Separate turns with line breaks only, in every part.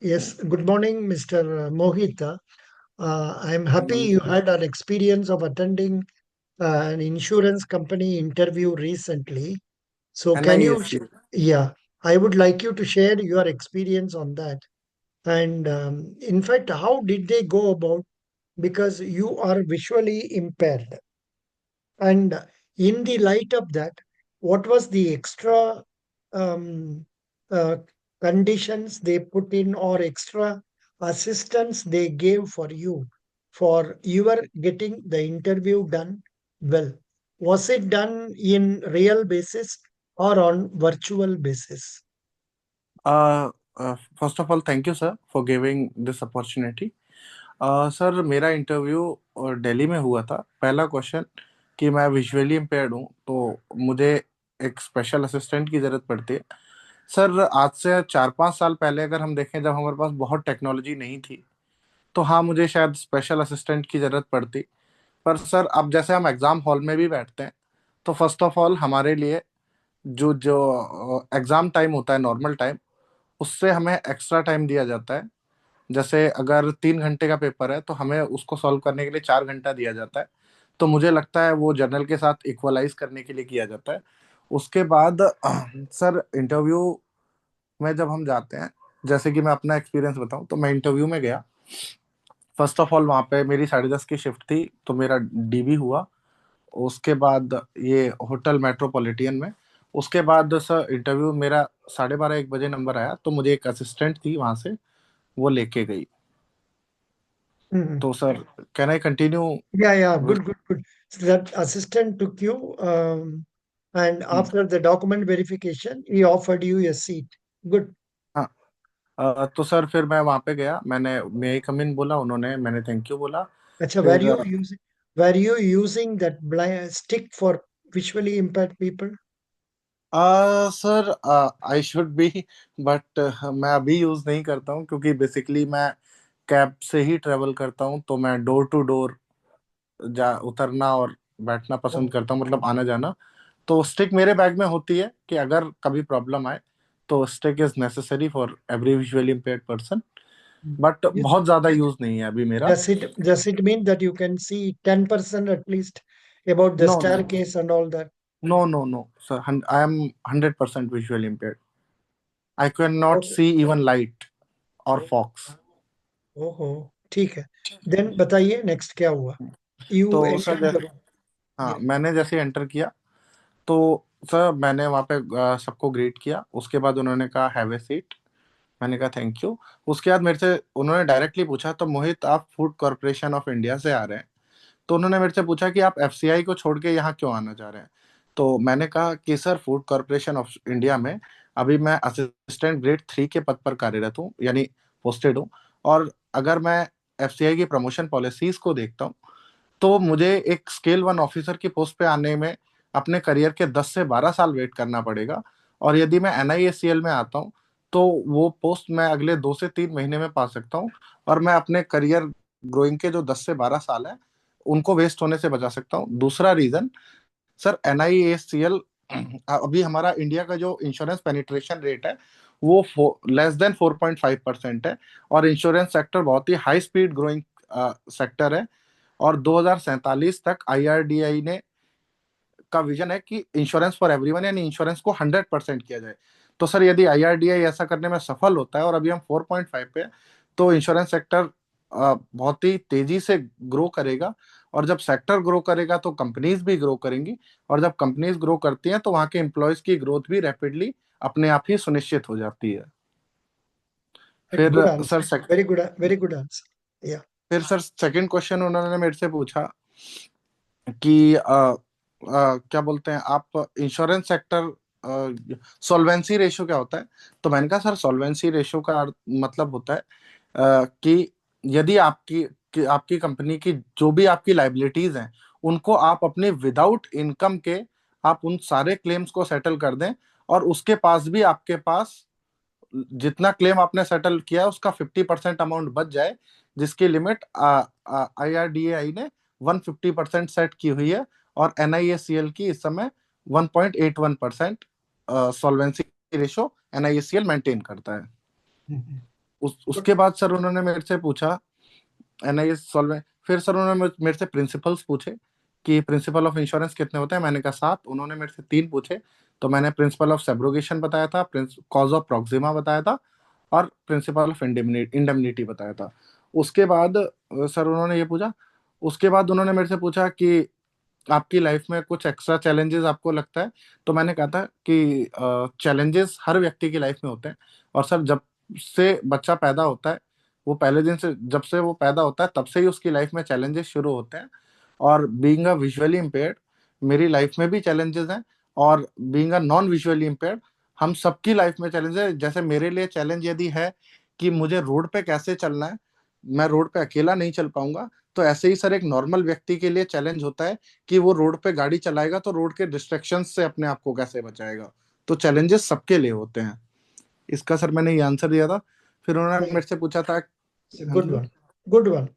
Yes, good morning, Mr. Mohit. I'm
Good
happy
morning,
you
sir.
had an experience of attending an insurance company interview recently. So, can you,
NIAC.
yeah, I would like you to share your experience on that. And in fact, how did they go about? Because you are visually impaired. And in the light of that, what was the extra um, uh, conditions they put in or extra assistance they gave for your getting the interview done well? Was it done in real basis or on virtual basis?
Uh, First of all, thank you, sir, for giving this opportunity. Sir, मेरा interview Delhi में हुआ था। पहला question कि मैं visually impaired हूँ, तो मुझे एक स्पेशल असिस्टेंट की ज़रूरत पड़ती है। सर, आज से 4-5 साल पहले अगर हम देखें, जब हमारे पास बहुत टेक्नोलॉजी नहीं थी, तो हाँ, मुझे शायद स्पेशल असिस्टेंट की ज़रूरत पड़ती। पर सर, अब जैसे हम एग्ज़ाम हॉल में भी बैठते हैं, तो फर्स्ट ऑफ ऑल हमारे लिए जो जो एग्ज़ाम टाइम होता है, नॉर्मल टाइम, उससे हमें एक्स्ट्रा टाइम दिया जाता है। जैसे अगर 3 घंटे का पेपर है, तो हमें उसको सॉल्व करने के लिए 4 घंटा दिया जाता है। तो मुझे लगता है वो जर्नल के साथ इक्वलाइज करने के लिए किया जाता है। उसके बाद सर, इंटरव्यू में जब हम जाते हैं, जैसे कि मैं अपना एक्सपीरियंस बताऊं, तो मैं इंटरव्यू में गया। फर्स्ट ऑफ ऑल वहाँ पे मेरी 10:30 की शिफ्ट थी, तो मेरा डीबी हुआ। उसके बाद ये होटल मेट्रोपॉलिटन में। उसके बाद सर, इंटरव्यू मेरा 12:30-1 बजे नंबर आया, तो मुझे एक असिस्टेंट थी वहाँ से, वो लेके गई।
Mhm.
तो sir, can I continue
Yeah, yeah,
with?
good, good, good. So that assistant took you, and after the document verification, he offered you a seat. Good.
हाँ। तो सर, फिर मैं वहाँ पे गया, मैंने मे आई कम इन बोला, उन्होंने, मैंने थैंक यू बोला।
Acha,
फिर
were you using that blind stick for visually impaired people?
Sir, I should be, but मैं अभी यूज नहीं करता हूँ, क्योंकि बेसिकली मैं कैब से ही ट्रेवल करता हूँ, तो मैं डोर टू डोर जा उतरना और बैठना पसंद
Oh,
करता हूँ, मतलब आना जाना। तो स्टिक मेरे बैग में होती है कि अगर कभी प्रॉब्लम आए, तो stick is necessary for every visually impaired person.
mm.
But
Yes.
बहुत ज्यादा यूज नहीं है अभी मेरा।
Does it mean that you can see 10% at least about the
no, no,
staircase and all that?
No, no, no, sir, I am 100% visually impaired. I can not
Okay.
See even light और
Oh,
फॉक्स।
ओहो, ठीक है। Then बताइए next क्या हुआ? You
तो sir,
enter the room.
हाँ, मैंने जैसे एंटर किया, तो सर मैंने वहाँ पे सबको ग्रीट किया। उसके बाद उन्होंने कहा हैव ए सीट। मैंने कहा थैंक यू। उसके बाद मेरे से उन्होंने डायरेक्टली पूछा, तो मोहित, आप फूड कॉरपोरेशन ऑफ इंडिया से आ रहे हैं, तो उन्होंने मेरे से पूछा कि आप एफसीआई को छोड़ के यहाँ क्यों आना चाह रहे हैं। तो मैंने कहा कि sir, food corporation of India में अभी मैं असिस्टेंट ग्रेड 3 के पद पर कार्यरत हूँ, यानी पोस्टेड हूँ। और अगर मैं एफसीआई की प्रमोशन पॉलिसीज को देखता हूँ, तो मुझे एक स्केल 1 ऑफिसर की पोस्ट पे आने में अपने करियर के 10 से 12 साल वेट करना पड़ेगा। और यदि मैं एनआईएससीएल में आता हूँ, तो वो पोस्ट मैं अगले 2 से 3 महीने में पा सकता हूँ। और मैं अपने करियर ग्रोइंग के जो 10 से 12 साल है, उनको वेस्ट होने से बचा सकता हूँ। दूसरा रीजन, सर, एनआईएससीएल अभी हमारा इंडिया का जो इंश्योरेंस पेनिट्रेशन रेट है, वो लेस देन 4.5% है। और इंश्योरेंस सेक्टर बहुत ही हाई स्पीड ग्रोइंग सेक्टर है। और 2047 तक आईआरडीआई ने का विजन है कि इंश्योरेंस फॉर एवरीवन, यानी इंश्योरेंस को 100% किया जाए। तो सर, यदि आईआरडीआई ऐसा करने में सफल होता है, और अभी हम 4.5 पे हैं, तो इंश्योरेंस सेक्टर बहुत ही तेजी से ग्रो करेगा। और जब सेक्टर ग्रो करेगा, तो कंपनीज भी ग्रो करेंगी। और जब कंपनीज ग्रो करती हैं, तो वहां के एम्प्लॉयज की ग्रोथ भी रैपिडली अपने आप ही सुनिश्चित हो जाती है। फिर
good
sir
answer, very good answer. या।
फिर सर, सेकंड क्वेश्चन उन्होंने मेरे से पूछा कि क्या बोलते हैं आप, इंश्योरेंस सेक्टर सॉल्वेंसी रेशियो क्या होता है। तो मैंने कहा, सर, सॉल्वेंसी रेशियो का मतलब होता है कि यदि आपकी कंपनी की जो भी आपकी लाइबिलिटीज हैं, उनको आप अपने विदाउट इनकम के आप उन सारे क्लेम्स को सेटल कर दें, और उसके पास भी आपके पास जितना क्लेम आपने सेटल किया है, उसका 50% अमाउंट बच जाए, जिसकी लिमिट आईआरडीएआई ने 150% सेट की हुई है। और एनआईएससीएल की इस समय 1.81% सॉल्वेंसी रेशो एनआईएससीएल मेंटेन करता है। उसके बाद सर उन्होंने मेरे से पूछा एनआईएस सॉल्व में। फिर सर उन्होंने मेरे से प्रिंसिपल्स पूछे कि प्रिंसिपल ऑफ इंश्योरेंस कितने होते हैं। मैंने कहा 7। उन्होंने मेरे से 3 पूछे, तो मैंने प्रिंसिपल ऑफ सेब्रोगेशन बताया था, कॉज ऑफ प्रॉक्सिमा बताया था, और प्रिंसिपल ऑफ इंडेमनिटी बताया था। उसके बाद सर उन्होंने ये पूछा। उसके बाद उन्होंने मेरे से पूछा कि आपकी लाइफ में कुछ एक्स्ट्रा चैलेंजेस आपको लगता है। तो मैंने कहा था कि चैलेंजेस हर व्यक्ति की लाइफ में होते हैं, और सर जब से बच्चा पैदा होता है, वो पहले दिन से, जब से वो पैदा होता है तब से ही उसकी लाइफ में चैलेंजेस शुरू होते हैं। और बीइंग अ विजुअली इम्पेयर्ड, मेरी लाइफ में भी चैलेंजेस हैं, और being a non visually impaired, हम सबकी लाइफ में चैलेंज है। जैसे मेरे लिए चैलेंज यदि है कि मुझे रोड पे कैसे चलना है, मैं रोड पे अकेला नहीं चल पाऊंगा, तो ऐसे ही सर एक नॉर्मल व्यक्ति के लिए चैलेंज होता है कि वो रोड पे गाड़ी चलाएगा तो रोड के डिस्ट्रैक्शन से अपने आप को कैसे बचाएगा। तो चैलेंजेस सबके लिए होते हैं। इसका सर मैंने ये आंसर दिया था। फिर उन्होंने मेरे से पूछा था। हाँ
गुड
जी।
One, good one.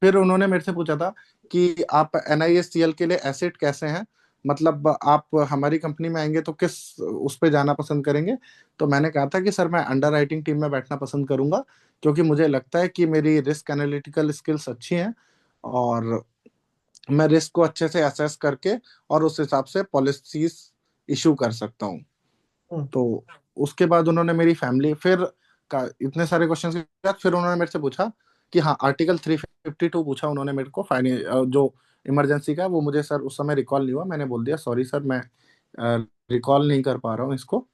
फिर उन्होंने मेरे से पूछा था कि आप एनआईएससीएल के लिए एसेट कैसे हैं, मतलब आप हमारी कंपनी में आएंगे तो किस उस पे जाना पसंद करेंगे। तो मैंने कहा था कि सर मैं अंडर राइटिंग टीम में बैठना पसंद करूंगा, क्योंकि मुझे लगता है कि मेरी रिस्क एनालिटिकल स्किल्स अच्छी हैं, और मैं रिस्क को अच्छे से असेस करके और उस हिसाब से पॉलिसीज इशू कर सकता हूँ।
हम्म,
तो उसके बाद उन्होंने मेरी फैमिली फिर का इतने सारे क्वेश्चन के बाद फिर उन्होंने मेरे से पूछा कि हाँ, आर्टिकल 352 पूछा उन्होंने मेरे को, जो इमरजेंसी का, वो मुझे सर उस समय रिकॉल नहीं हुआ। मैंने बोल दिया सॉरी सर, मैं रिकॉल नहीं कर पा रहा हूँ इसको।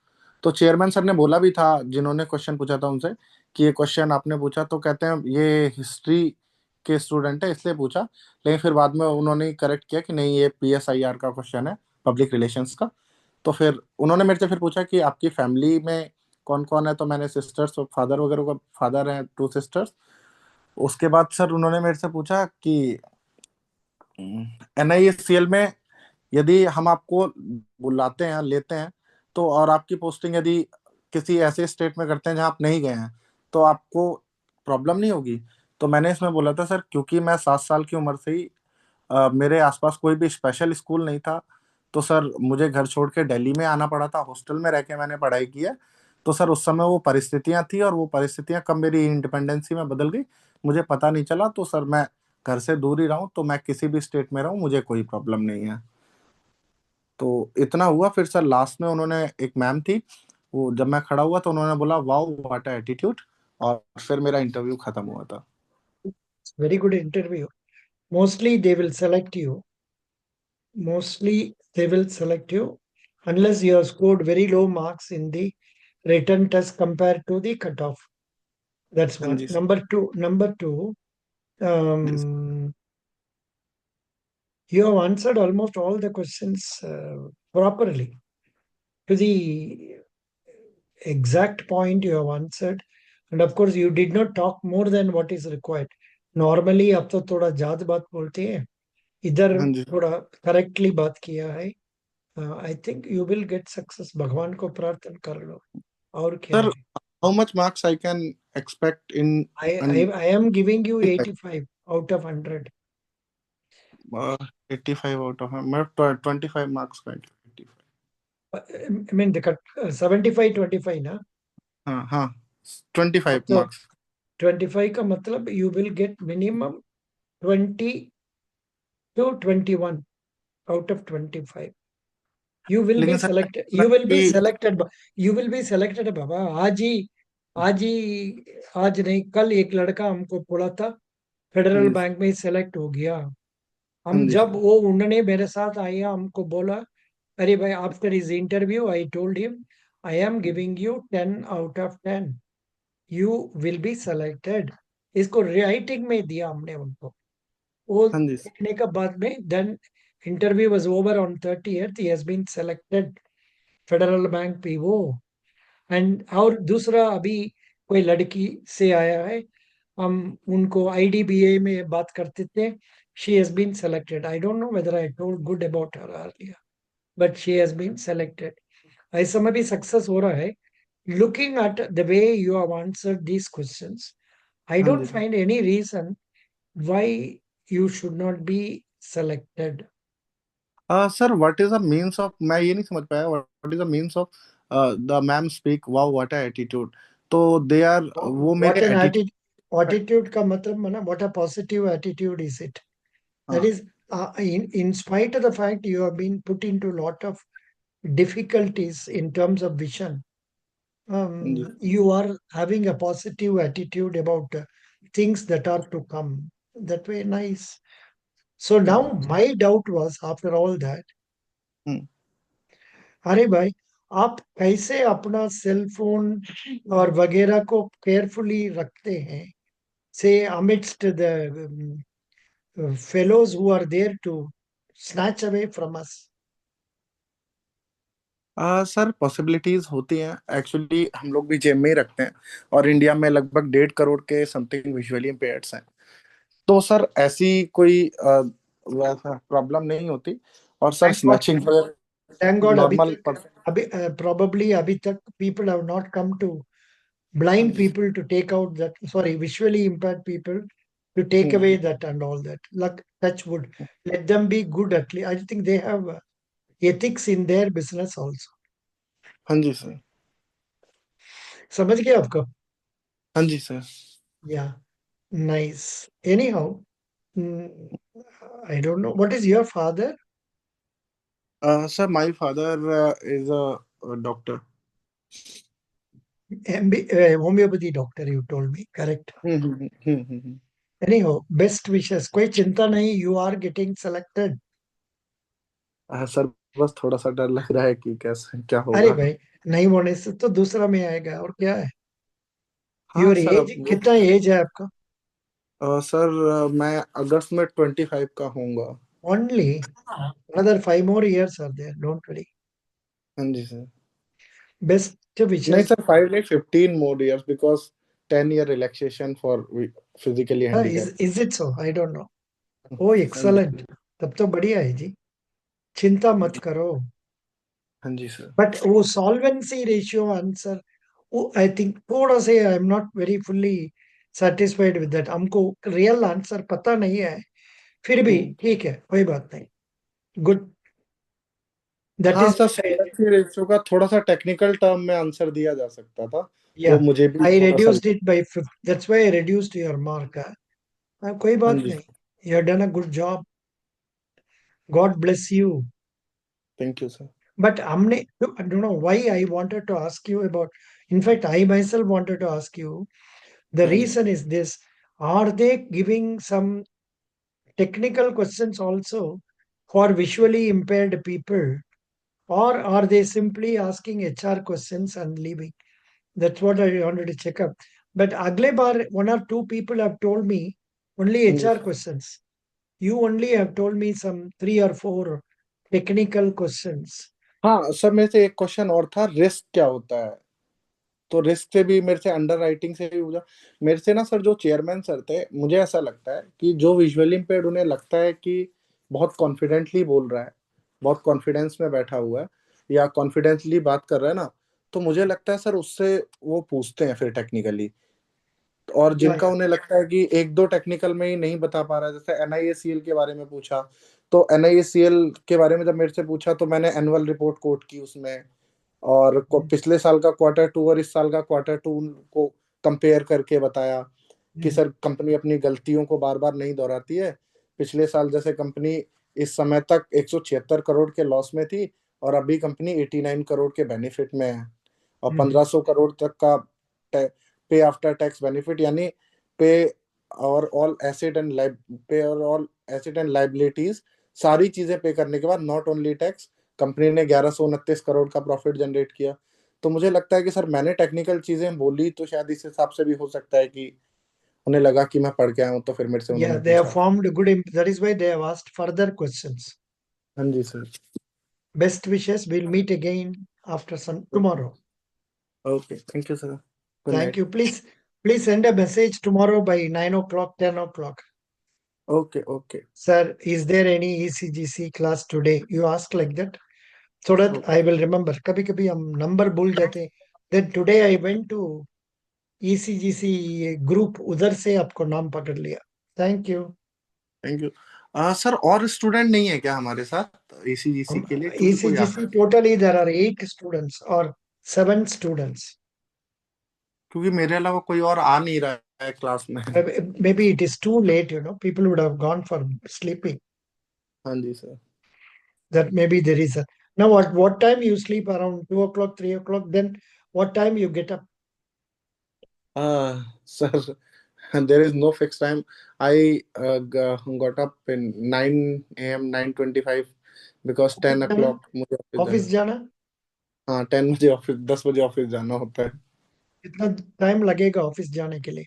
तो चेयरमैन सर ने बोला भी था, जिन्होंने क्वेश्चन पूछा था उनसे, कि ये क्वेश्चन आपने पूछा तो कहते हैं ये हिस्ट्री के स्टूडेंट है इसलिए पूछा। लेकिन फिर बाद में उन्होंने करेक्ट किया कि नहीं, ये पीएसआईआर का क्वेश्चन है, पब्लिक रिलेशंस का। तो फिर उन्होंने मेरे से फिर पूछा कि आपकी फैमिली में कौन कौन है। तो मैंने सिस्टर्स और फादर वगैरह का, फादर हैं 2 सिस्टर्स। उसके बाद सर उन्होंने मेरे से पूछा कि एनआईएससीएल में यदि हम आपको बुलाते हैं, लेते हैं, तो और आपकी पोस्टिंग यदि किसी ऐसे स्टेट में करते हैं जहां आप नहीं गए हैं, तो आपको प्रॉब्लम नहीं होगी। तो मैंने इसमें बोला था सर, क्योंकि मैं 7 साल की उम्र से ही मेरे आसपास कोई भी स्पेशल स्कूल नहीं था, तो सर मुझे घर छोड़ के दिल्ली में आना पड़ा था, हॉस्टल में रह के मैंने पढ़ाई की है। तो सर उस समय वो परिस्थितियां थी, और वो परिस्थितियां कब मेरी इंडिपेंडेंसी में बदल गई मुझे पता नहीं चला। तो सर मैं घर से दूर ही रहा हूँ, तो मैं किसी भी स्टेट में रहूँ, मुझे कोई प्रॉब्लम नहीं है। तो इतना हुआ। फिर सर लास्ट में उन्होंने, एक मैम थी, वो जब मैं खड़ा हुआ तो उन्होंने बोला वाओ व्हाट एटीट्यूड, और फिर मेरा इंटरव्यू खत्म हुआ था।
Very good interview. Mostly they will select you, mostly they will select you unless you have scored very low marks in the written test compared to the cutoff. That's
हाँ
one.
जी sir.
Number two,
जी
um, you have answered almost all the questions properly. To the exact point you have answered, and of course you did not talk more than what is required. Normally अब तो थोड़ा ज्यादा बात बोलते हैं, इधर
हाँ जी।
थोड़ा करेक्टली बात किया है। I think you will get success, भगवान को प्रार्थना कर लो, और क्या
सर
है।
How much marks I can expect in
I I I am giving you 85 out of 100।
85 out of, मैं 25 मार्क्स का 85।
आई मीन 75-25 ना।
हाँ हाँ, 25
अब तो
मार्क्स।
25 का मतलब you will get minimum 20 to 21 out of 25। You will be
लेकिन सर
सेलेक्टेड,
ना
यू विल बी
कि
selected, you will be selected बाबा। आज ही आज नहीं, कल एक लड़का हमको बोला था
हाँ
फेडरल
जी
बैंक में सेलेक्ट हो गया।
हाँ
हम
जी
जब
सर।
वो उन्होंने मेरे साथ आया हमको बोला, अरे भाई after his interview I told him I am giving you 10 out of 10, you will be selected. इसको राइटिंग में दिया हमने उनको। वो
हाँ जी
देखने का बाद में then interview was over on 30th, he has been selected federal bank PO. And और दूसरा अभी कोई लड़की से आया है, हम उनको आईडीबीए में बात करते थे। She has been selected, I don't know whether I told good about her earlier, but she has been selected. ऐसा में भी सक्सेस हो रहा है। Looking at the way you have answered these questions, I
हाँ
डोंट
जी sir.
Find any reason why you should not be selected.
Sir what is the means of, मैं ये नहीं समझ पाया, what is the means of the ma'am speak wow what attitude. तो they are, वो
What
मेरे
an
attitude.
attitude का मतलब माना, what a positive attitude is it? That
हाँ
is, in spite of the fact you have been put into a lot of difficulties in terms of vision,
ji
you are having a positive attitude about things that are to come. That way, nice. So now my doubt was after all that,
हम्म।
अरे भाई, आप कैसे अपना cell phone और वगैरह को carefully रखते हैं, से amidst the fellows who are there to snatch away from us.
Sir possibilities होती हैं, एक्चुअली हम लोग भी जेब में ही रखते हैं, और इंडिया में लगभग 1.5 करोड़ के समथिंग विजुअली इम्पेयर्ड्स हैं। तो सर ऐसी कोई वैसा प्रॉब्लम नहीं होती। और sir
Thank God,
snatching
thank God, अभी
नॉर्मल
तक
पर्सन।
अभी probably अभी तक people have not come to
हाँ
blind
जी sir.
people to take out that, sorry, visually impaired people to take away
hmm.
that and all that. Luck, touch wood. Let them be good at least. I think they have ethics in their business also.
हाँ जी sir.
समझ गए आपको?
हाँ जी sir.
Yeah, nice. Anyhow, mm, I don't know. What is your father?
Sir my father is a doctor.
Homeopathy doctor, you told me. Correct.
Hmm.
Anyhow, best wishes. कोई चिंता नहीं. You are getting selected.
Sir बस थोड़ा सा डर लग रहा है कि कैसे क्या
अरे
होगा।
भाई, नहीं होने से तो दूसरा में आएगा और क्या है.
हाँ
योर
सर
एज
अब वो
कितना एज है आपका?
सर मैं अगस्त में 25 का होऊंगा।
Only another 5 more years are there. Don't worry.
हाँ जी सर।
Best
नहीं
wishes.
सर 5 नहीं, 15 more years, because 10 year relaxation for physically
Is
handicap.
is it so? I don't know. Oh,
हाँ जी
excellent. तब तो बढ़िया है जी. चिंता मत करो.
हाँ जी सर।
बट वो सॉल्वेंसी रेशियो आंसर, वो आई थिंक थोड़ा से I am not very fully satisfied with that. हमको रियल आंसर पता नहीं है, फिर भी
हम्म।
ठीक है, कोई बात नहीं. गुड. दैट
हाँ
इज
सर सॉल्वेंसी रेशियो का थोड़ा सा टेक्निकल टर्म में आंसर दिया जा सकता था,
या
वो मुझे भी
आई
थोड़ा सा।
reduced it by 5. That's why I reduced your mark. कोई
हाँ
बात
जी
नहीं. You have done a good job. God bless you.
Thank you sir.
But हमने, I don't know why I wanted to ask you about, in fact I myself wanted to ask you. The
हाँ जी।
reason is this: are they giving some technical questions also for visually impaired people, or are they simply asking HR questions and leaving? That's what I wanted to check up. But agle bar, one or two people have told me only
हाँ जी
HR questions. You only have told me some three or four technical questions.
हाँ sir, मेरे से एक question और था, risk क्या होता है। तो रिस्क से भी मेरे से, अंडर राइटिंग से भी पूछा मेरे से ना सर। जो चेयरमैन सर थे, मुझे ऐसा लगता है कि जो विजुअली इम्पेयर्ड, उन्हें लगता है कि बहुत कॉन्फिडेंटली बोल रहा है, बहुत कॉन्फिडेंस में बैठा हुआ है, या कॉन्फिडेंटली बात कर रहा है ना, तो मुझे लगता है सर उससे वो पूछते हैं फिर टेक्निकली। और
Yeah,
जिनका
yeah.
उन्हें लगता है कि एक दो टेक्निकल में ही नहीं बता पा रहा है, जैसे एनआईएसीएल के बारे में पूछा, तो एनआईएसीएल के बारे में जब मेरे से पूछा तो मैंने एनुअल रिपोर्ट कोट की उसमें, और पिछले साल का Q2 और इस साल का Q2 को कंपेयर करके बताया कि
Mm,
सर कंपनी अपनी गलतियों को बार बार नहीं दोहराती है। पिछले साल जैसे कंपनी इस समय तक 176 करोड़ के लॉस में थी, और अभी कंपनी 89 करोड़ के बेनिफिट में है, और
mhm.
1500 करोड़ तक का पे आफ्टर टैक्स बेनिफिट, यानी पे और ऑल एसेट एंड पे और ऑल एसेट एंड लाइबिलिटीज, सारी चीजें पे करने के बाद, नॉट ओनली टैक्स, कंपनी ने 1129 करोड़ का प्रॉफिट जनरेट किया। तो मुझे लगता है कि सर मैंने टेक्निकल चीजें बोली, तो शायद इस हिसाब से भी हो सकता है कि उन्हें लगा कि मैं पढ़ के आया हूँ, तो फिर मेरे से
Yeah,
उन्होंने
they have
पूछा।
formed a good. That is why they have asked further questions.
हाँ जी सर।
Best wishes. We'll meet again after some tomorrow.
Okay thank you sir. Good
Thank
night.
you. Please send a message tomorrow by 9 o'clock, 10 o'clock.
Okay okay
Sir, is there any ECGC class today? You ask like that, so that I will remember. कभी कभी हम number भूल जाते हैं. Then today I went to ECGC group, उधर से आपको नाम पकड़ लिया. Thank you.
Thank you. Sir और स्टूडेंट नहीं है क्या हमारे साथ ईसीजीसी के लिए, क्योंकि कोई
ECGC totally there are 8 students or 7 students.
क्योंकि मेरे अलावा कोई और आ नहीं रहा है क्लास में।
Maybe it is too late, you know. People would have gone for sleeping.
हाँ जी sir.
That may be the reason. Now, what time you sleep? Around 2 o'clock, 3 o'clock. Then what time you get up?
Sir, there is no fixed time. I got up in 9 a.m., 9:25 because
office
10
जाना,
o'clock मुझे office
office
जाना।
जाना।
हाँ, 10 बजे office, 10 बजे office जाना होता है।
कितना टाइम लगेगा ऑफिस जाने के लिए?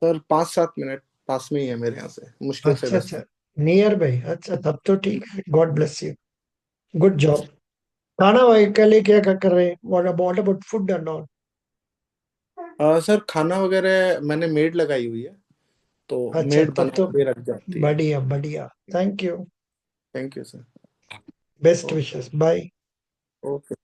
सर 5-7 मिनट, पास में ही है मेरे यहाँ से, मुश्किल से
अच्छा
10
अच्छा,
मिनट
नियर बाई। अच्छा, तब तो ठीक है। God bless you, good job. खाना वाले के लिए क्या क्या कर रहे हैं? What about food and all?
Sir खाना वगैरह मैंने मेड लगाई हुई है, तो
अच्छा,
मेड
तब
बना
तो
के रख जाती है।
बढ़िया बढ़िया। Thank you.
Thank you sir.
Best
okay.
Wishes, bye.
Okay.